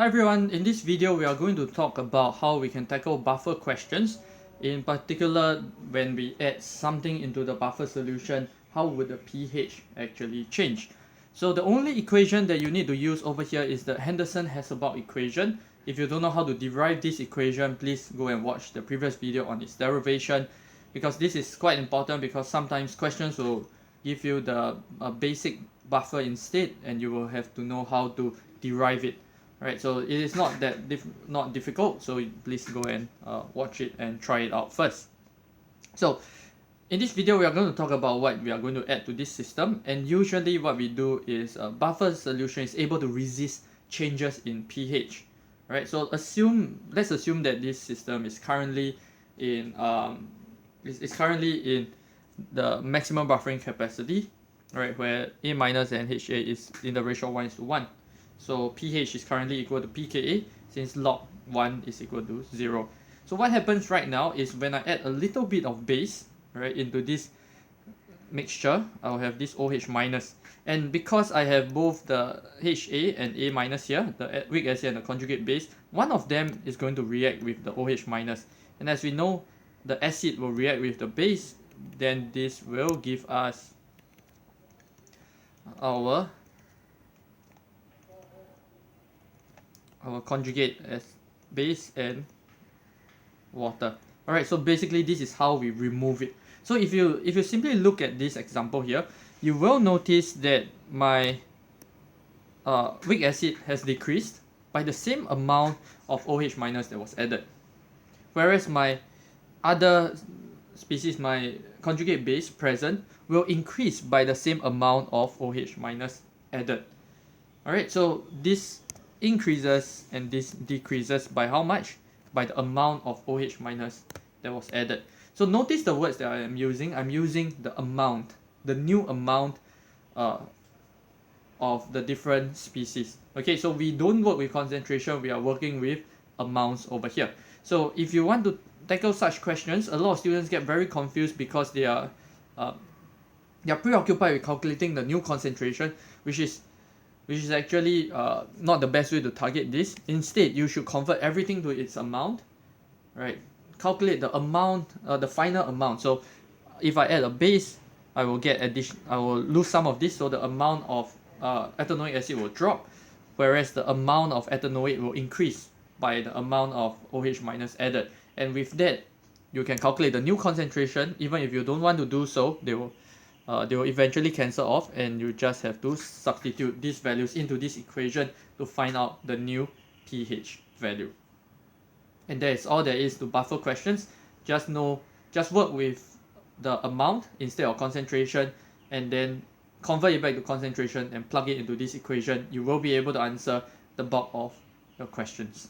Hi everyone, in this video we are going to talk about how we can tackle buffer questions. In particular, when we add something into the buffer solution, how would the pH actually change? So the only equation that you need to use over here is the Henderson-Hasselbalch equation. If you don't know how to derive this equation, please go and watch the previous video on its derivation, because this is quite important because sometimes questions will give you the basic buffer instead and you will have to know how to derive it. Right, so it is not that not difficult, so please go and watch it and try it out first. So in this video we are going to talk about what we are going to add to this system, and usually what we do is a buffer solution is able to resist changes in pH. Right, so let's assume that this system is currently in the maximum buffering capacity, right, where A minus and HA is in the ratio 1:1. So pH is currently equal to pKa, since log 1 is equal to 0. So what happens right now is when I add a little bit of base, right, into this mixture, I'll have this OH minus. And because I have both the HA and A minus here, the weak acid and the conjugate base, one of them is going to react with the OH minus. And as we know, the acid will react with the base, then this will give us our conjugate as base and water. Alright, so basically this is how we remove it. So if you simply look at this example here, you will notice that my weak acid has decreased by the same amount of OH minus that was added. Whereas my other species, my conjugate base present, will increase by the same amount of OH minus added. Alright, so this increases and this decreases by how much? By the amount of OH minus that was added. So notice the words that I am using. I'm using the amount, the new amount of the different species. Okay, so we don't work with concentration, we are working with amounts over here. So if you want to tackle such questions, a lot of students get very confused because they are preoccupied with calculating the new concentration, which is actually not the best way to target this. Instead, you should convert everything to its amount, right? Calculate the amount, the final amount. So if I add a base, I will lose some of this, so the amount of ethanoic acid will drop, whereas the amount of ethanoate will increase by the amount of OH minus added. And with that, you can calculate the new concentration. Even if you don't want to do so, they will eventually cancel off, and you just have to substitute these values into this equation to find out the new pH value. And that is all there is to buffer questions. Just work with the amount instead of concentration, and then convert it back to concentration and plug it into this equation. You will be able to answer the bulk of your questions.